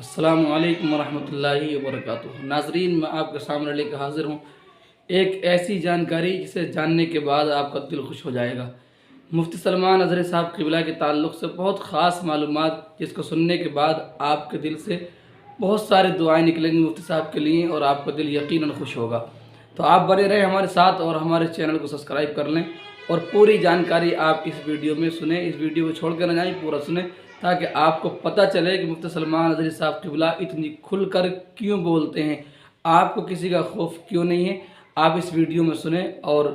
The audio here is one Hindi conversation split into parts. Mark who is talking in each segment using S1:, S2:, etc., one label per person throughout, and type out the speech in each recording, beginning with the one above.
S1: अस्सलामुअलैकुम वरहमतुल्लाहि वबरकातुहू। नाज़रीन, मैं आपके सामने लेकर हाज़िर हूँ एक ऐसी जानकारी जिसे जानने के बाद आपका दिल खुश हो जाएगा। मुफ्ती सलमान अज़हरी साहब क़िबला के ताल्लुक़ से बहुत ख़ास मालूमात, जिसको सुनने के बाद आपके दिल से बहुत सारी दुआएं निकलेंगी मुफ्ती साहब के लिए और आपका दिल यकीनन खुश होगा। तो आप बने रहें हमारे साथ और हमारे चैनल को सब्सक्राइब कर लें और पूरी जानकारी आप इस वीडियो में सुने। इस वीडियो को छोड़ कर न जाएँ, पूरा सुने ताकि आपको पता चले कि मुफ्ती सलमान अज़हरी साहब क़िबला इतनी खुलकर क्यों बोलते हैं, आपको किसी का खौफ क्यों नहीं है। आप इस वीडियो में सुने और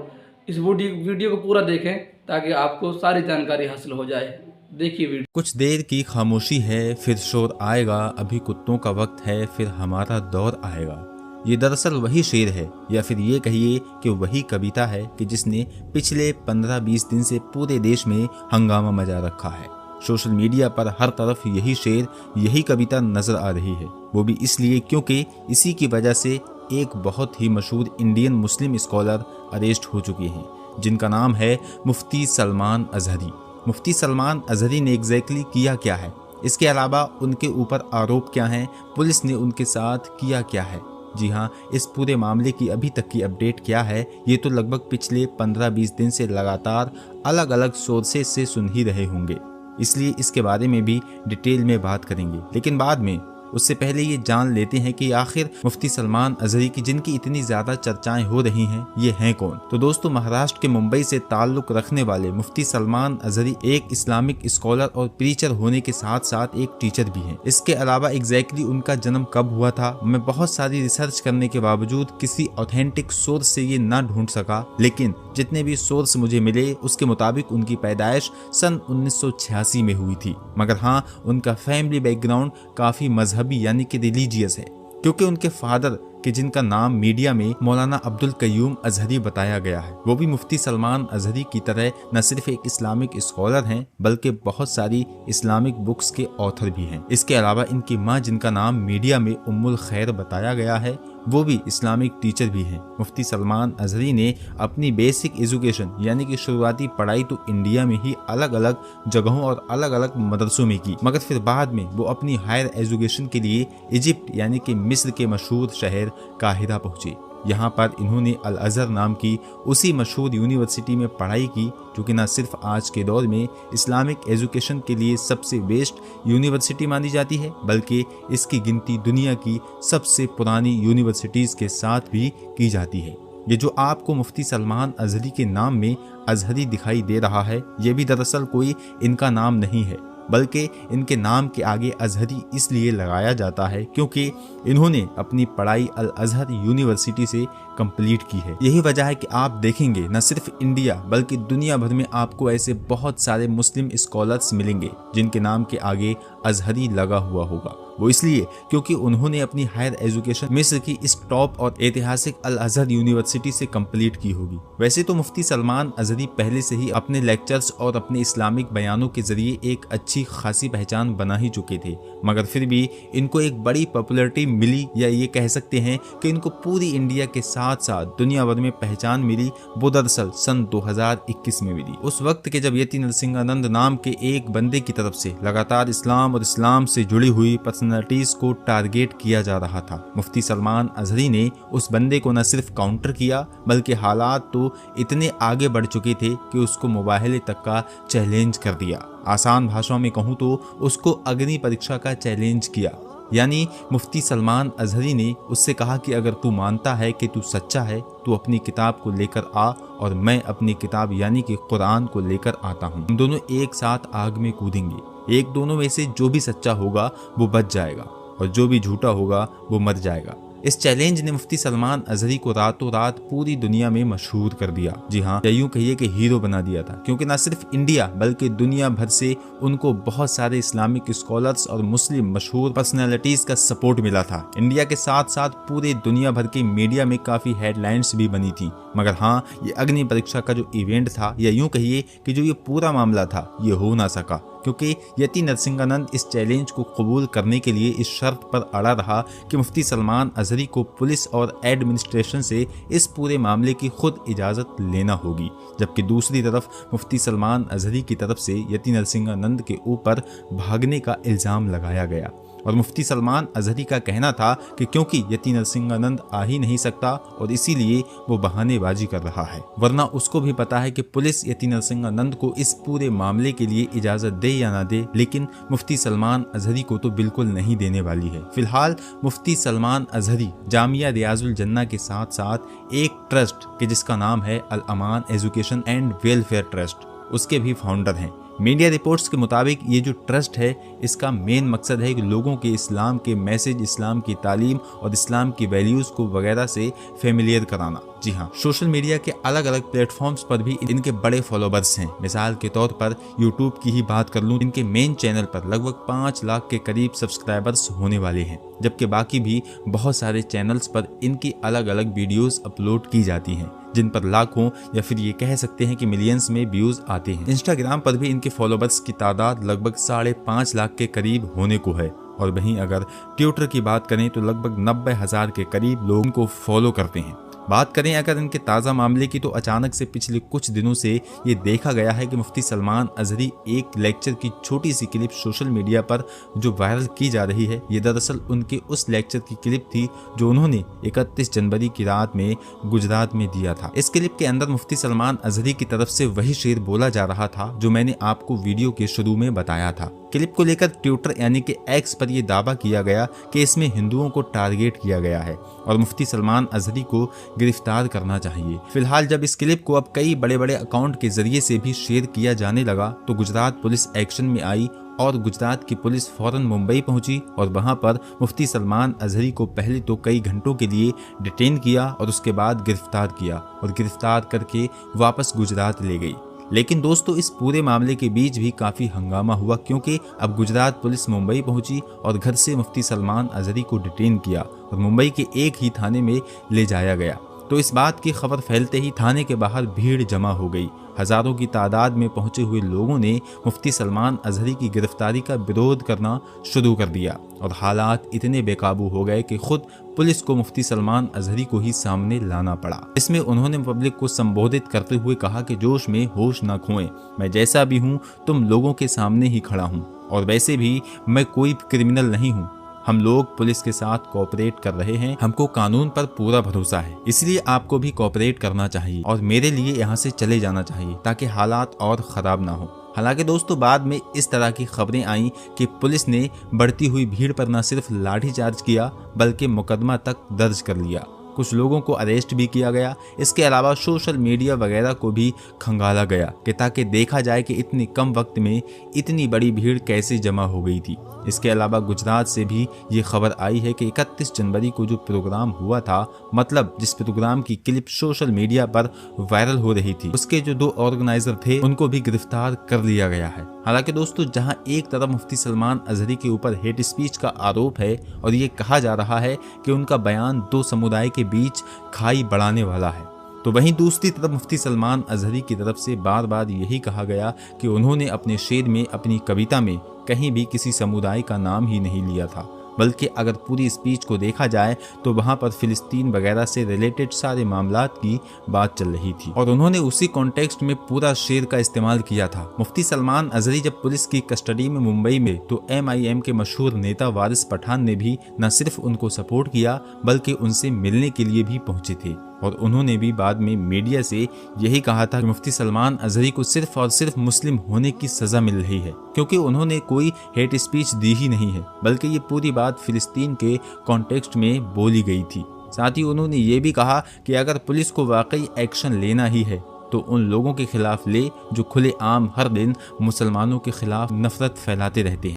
S1: इस वीडियो को पूरा देखें ताकि आपको सारी जानकारी हासिल हो जाए। देखिए वीडियो।
S2: कुछ देर की खामोशी है, फिर शोर आएगा, अभी कुत्तों का वक्त है, फिर हमारा दौर आएगा। ये दरअसल वही शेर है, या फिर ये कहिए कि वही कविता है कि जिसने पिछले 15-20 दिन से पूरे देश में हंगामा मचा रखा है। सोशल मीडिया पर हर तरफ यही शेर, यही कविता नजर आ रही है। वो भी इसलिए क्योंकि इसी की वजह से एक बहुत ही मशहूर इंडियन मुस्लिम स्कॉलर अरेस्ट हो चुके हैं, जिनका नाम है मुफ्ती सलमान अज़हरी। मुफ्ती सलमान अज़हरी ने एग्जैक्टली किया क्या है, इसके अलावा उनके ऊपर आरोप क्या हैं, पुलिस ने उनके साथ किया क्या है। जी हाँ, इस पूरे मामले की अभी तक की अपडेट क्या है, ये तो लगभग पिछले 15-20 दिन से लगातार अलग अलग सोर्सेज से सुन ही रहे होंगे, इसलिए इसके बारे में भी डिटेल में बात करेंगे। लेकिन बाद में उससे पहले ये जान लेते हैं कि आखिर मुफ्ती सलमान अज़हरी की जिनकी इतनी ज्यादा चर्चाएं हो रही हैं, ये हैं कौन। तो दोस्तों, महाराष्ट्र के मुंबई से ताल्लुक रखने वाले मुफ्ती सलमान अज़हरी एक इस्लामिक स्कॉलर और प्रीचर होने के साथ साथ एक टीचर भी हैं। इसके अलावा एग्जैक्टली उनका जन्म कब हुआ था, मैं बहुत सारी रिसर्च करने के बावजूद किसी ऑथेंटिक सोर्स से ये ना ढूंढ सका, लेकिन जितने भी सोर्स मुझे मिले उसके मुताबिक उनकी पैदाइश सन 1986 में हुई थी। मगर हाँ, उनका फैमिली बैकग्राउंड काफी मजहबी यानी कि रिलीजियस है, क्योंकि उनके फादर कि जिनका नाम मीडिया में मौलाना अब्दुल कय्यूम अज़हरी बताया गया है, वो भी मुफ्ती सलमान अज़हरी की तरह न सिर्फ एक इस्लामिक स्कॉलर हैं, बल्कि बहुत सारी इस्लामिक बुक्स के ऑथर भी हैं। इसके अलावा इनकी माँ, जिनका नाम मीडिया में उम्मुल खैर बताया गया है, वो भी इस्लामिक टीचर भी हैं। मुफ्ती सलमान अज़हरी ने अपनी बेसिक एजुकेशन यानी कि शुरुआती पढ़ाई तो इंडिया में ही अलग अलग जगहों और अलग अलग मदरसों में की, मगर फिर बाद में वो अपनी हायर एजुकेशन के लिए इजिप्ट यानी कि मिस्र के मशहूर शहर काहिरा पहुंचे। यहाँ पर इन्होंने अल अज़हर नाम की उसी मशहूर यूनिवर्सिटी में पढ़ाई की, जो कि न सिर्फ आज के दौर में इस्लामिक एजुकेशन के लिए सबसे बेस्ट यूनिवर्सिटी मानी जाती है, बल्कि इसकी गिनती दुनिया की सबसे पुरानी यूनिवर्सिटीज़ के साथ भी की जाती है। ये जो आपको मुफ्ती सलमान अज़हरी के नाम में अज़हरी दिखाई दे रहा है, ये भी दरअसल कोई इनका नाम नहीं है, बल्कि इनके नाम के आगे अज़हरी इसलिए लगाया जाता है क्योंकि इन्होंने अपनी पढ़ाई अल अज़हर यूनिवर्सिटी से कंप्लीट की है। यही वजह है कि आप देखेंगे न सिर्फ इंडिया बल्कि दुनिया भर में आपको ऐसे बहुत सारे मुस्लिम स्कॉलर्स मिलेंगे जिनके नाम के आगे अज़हरी लगा हुआ होगा। वो इसलिए क्योंकि उन्होंने अपनी हायर एजुकेशन मिस्र की इस टॉप और ऐतिहासिक अल अज़हर यूनिवर्सिटी से कंप्लीट की होगी। वैसे तो मुफ्ती सलमान अज़हरी पहले से ही अपने लेक्चर्स और अपने इस्लामिक बयानों के जरिए एक अच्छी खासी पहचान बना ही चुके थे, मगर फिर भी इनको एक बड़ी पॉपुलैरिटी मिली, या ये कह सकते हैं कि इनको पूरी इंडिया के साथ साथ दुनिया भर में पहचान मिली, वो दरअसल सन 2021 में मिली। उस वक्त के जब यति नरसिंहानंद नाम के एक बंदे की तरफ से लगातार इस्लाम और इस्लाम से जुड़ी हुई पर्सनैलिटीज को टारगेट किया जा रहा था। मुफ्ती सलमान अज़हरी ने उस बंदे को न सिर्फ काउंटर किया, बल्कि हालात तो इतने आगे बढ़ चुके थे कि उसको मुबाहले तक का चैलेंज कर दिया। आसान भाषा में कहूँ तो उसको अग्नि परीक्षा का चैलेंज किया। यानी मुफ्ती सलमान अज़हरी ने उससे कहा कि अगर तू मानता है कि तू सच्चा है, तू अपनी किताब को लेकर आ और मैं अपनी किताब यानी कि कुरान को लेकर आता हूँ। हम दोनों एक साथ आग में कूदेंगे। एक दोनों में से जो भी सच्चा होगा वो बच जाएगा और जो भी झूठा होगा वो मर जाएगा। इस चैलेंज ने मुफ्ती सलमान अज़हरी को रातों रात पूरी दुनिया में मशहूर कर दिया। जी हाँ, या यूं कहिए कि हीरो बना दिया था, क्योंकि न सिर्फ इंडिया बल्कि दुनिया भर से उनको बहुत सारे इस्लामिक स्कॉलर्स और मुस्लिम मशहूर पर्सनैलिटीज का सपोर्ट मिला था। इंडिया के साथ साथ पूरे दुनिया भर के मीडिया में काफी हेडलाइंस भी बनी थी। मगर हाँ, ये अग्नि परीक्षा का जो इवेंट था, या यूं कहिए कि जो ये पूरा मामला था, ये हो ना सका, क्योंकि यति नरसिंहानंद इस चैलेंज को कबूल करने के लिए इस शर्त पर अड़ा रहा कि मुफ्ती सलमान अज़हरी को पुलिस और एडमिनिस्ट्रेशन से इस पूरे मामले की खुद इजाज़त लेना होगी। जबकि दूसरी तरफ मुफ्ती सलमान अज़हरी की तरफ से यति नरसिंहानंद के ऊपर भागने का इल्ज़ाम लगाया गया। और मुफ्ती सलमान अजहरी का कहना था कि क्योंकि यति नरसिंहानंद आ ही नहीं सकता और इसीलिए वो बहानेबाजी कर रहा है, वरना उसको भी पता है कि पुलिस यति नरसिंहानंद को इस पूरे मामले के लिए इजाजत दे या ना दे, लेकिन मुफ्ती सलमान अजहरी को तो बिल्कुल नहीं देने वाली है। फिलहाल मुफ्ती सलमान अजहरी जामिया रियाजुल जन्ना के साथ साथ एक ट्रस्ट के जिसका नाम है अल अमान एजुकेशन एंड वेलफेयर ट्रस्ट, उसके भी फाउंडर हैं। मीडिया रिपोर्ट्स के मुताबिक ये जो ट्रस्ट है इसका मेन मकसद है कि लोगों के इस्लाम के मैसेज, इस्लाम की तालीम और इस्लाम की वैल्यूज़ को वगैरह से फेमिलियर कराना। जी हाँ, सोशल मीडिया के अलग अलग प्लेटफॉर्म्स पर भी इनके बड़े फॉलोवर्स हैं। मिसाल के तौर पर यूट्यूब की ही बात कर लूँ, इनके मेन चैनल पर लगभग 5 लाख के करीब सब्सक्राइबर्स होने वाले हैं, जबकि बाकी भी बहुत सारे चैनल्स पर इनकी अलग अलग वीडियोस अपलोड की जाती हैं जिन पर लाखों या फिर ये कह सकते हैं कि मिलियंस में व्यूज आते हैं। इंस्टाग्राम पर भी इनके फॉलोवर्स की तादाद लगभग 5.5 लाख के करीब होने को है, और वहीं अगर ट्विटर की बात करें तो लगभग 90,000 के करीब लोग इनको फॉलो करते हैं। बात करें अगर इनके ताज़ा मामले की तो अचानक से पिछले कुछ दिनों से ये देखा गया है कि मुफ्ती सलमान अजहरी एक लेक्चर की छोटी सी क्लिप सोशल मीडिया पर जो वायरल की जा रही है, ये दरअसल उनके उस लेक्चर की क्लिप थी जो उन्होंने 31 जनवरी की रात में गुजरात में दिया था। इस क्लिप के अंदर मुफ्ती सलमान अजहरी की तरफ से वही शेर बोला जा रहा था जो मैंने आपको वीडियो के शुरू में बताया था। क्लिप को लेकर ट्विटर यानी कि एक्स पर यह दावा किया गया कि इसमें हिंदुओं को टारगेट किया गया है और मुफ्ती सलमान अजहरी को गिरफ्तार करना चाहिए। फिलहाल जब इस क्लिप को अब कई बड़े बड़े अकाउंट के जरिए से भी शेयर किया जाने लगा तो गुजरात पुलिस एक्शन में आई और गुजरात की पुलिस फौरन मुंबई पहुंची और वहां पर मुफ्ती सलमान अजहरी को पहले तो कई घंटों के लिए डिटेन किया और उसके बाद गिरफ्तार किया और गिरफ्तार करके वापस गुजरात ले गई। लेकिन दोस्तों इस पूरे मामले के बीच भी काफ़ी हंगामा हुआ क्योंकि अब गुजरात पुलिस मुंबई पहुंची और घर से मुफ्ती सलमान अजहरी को डिटेन किया और मुंबई के एक ही थाने में ले जाया गया। तो इस बात की खबर फैलते ही थाने के बाहर भीड़ जमा हो गई। हजारों की तादाद में पहुंचे हुए लोगों ने मुफ्ती सलमान अजहरी की गिरफ्तारी का विरोध करना शुरू कर दिया और हालात इतने बेकाबू हो गए कि खुद पुलिस को मुफ्ती सलमान अजहरी को ही सामने लाना पड़ा। इसमें उन्होंने पब्लिक को संबोधित करते हुए कहा कि जोश में होश ना खोएं, मैं जैसा भी हूँ तुम लोगों के सामने ही खड़ा हूँ और वैसे भी मैं कोई क्रिमिनल नहीं हूँ। हम लोग पुलिस के साथ कोऑपरेट कर रहे हैं, हमको कानून पर पूरा भरोसा है, इसलिए आपको भी कोऑपरेट करना चाहिए और मेरे लिए यहाँ से चले जाना चाहिए ताकि हालात और ख़राब ना हो। हालांकि दोस्तों बाद में इस तरह की खबरें आईं कि पुलिस ने बढ़ती हुई भीड़ पर न सिर्फ लाठीचार्ज किया बल्कि मुकदमा तक दर्ज कर लिया। कुछ लोगों को अरेस्ट भी किया गया। इसके अलावा सोशल मीडिया वगैरह को भी खंगाला गया कि ताकि देखा जाए कि इतने कम वक्त में इतनी बड़ी भीड़ कैसे जमा हो गई थी। इसके अलावा गुजरात से भी ये खबर आई है कि 31 जनवरी को जो प्रोग्राम हुआ था, मतलब जिस प्रोग्राम की क्लिप सोशल मीडिया पर वायरल हो रही थी, उसके जो 2 ऑर्गेनाइजर थे उनको भी गिरफ्तार कर लिया गया है। हालांकि दोस्तों जहां एक तरफ मुफ्ती सलमान अजहरी के ऊपर हेट स्पीच का आरोप है और ये कहा जा रहा है कि उनका बयान 2 समुदाय के बीच खाई बढ़ाने वाला है, तो वहीं दूसरी तरफ मुफ्ती सलमान अजहरी की तरफ से बार बार यही कहा गया कि उन्होंने अपने शेर में, अपनी कविता में कहीं भी किसी समुदाय का नाम ही नहीं लिया था, बल्कि अगर पूरी स्पीच को देखा जाए तो वहां पर फिलिस्तीन वगैरह से रिलेटेड सारे मामलात की बात चल रही थी और उन्होंने उसी कॉन्टेक्स्ट में पूरा शेर का इस्तेमाल किया था। मुफ्ती सलमान अजहरी जब पुलिस की कस्टडी में मुंबई में तो MIM के मशहूर नेता वारिस पठान ने भी न सिर्फ उनको सपोर्ट किया बल्कि उनसे मिलने के लिए भी पहुंचे थे और उन्होंने भी बाद में मीडिया से यही कहा था कि मुफ्ती सलमान अजहरी को सिर्फ और सिर्फ मुस्लिम होने की सजा मिल रही है क्योंकि उन्होंने कोई हेट स्पीच दी ही नहीं है, बल्कि ये पूरी बात फिलिस्तीन के कॉन्टेक्स्ट में बोली गई थी। साथ ही उन्होंने ये भी कहा कि अगर पुलिस को वाकई एक्शन लेना ही है तो उन लोगों के खिलाफ ले जो खुले आम हर दिन मुसलमानों के खिलाफ नफरत फैलाते रहते हैं।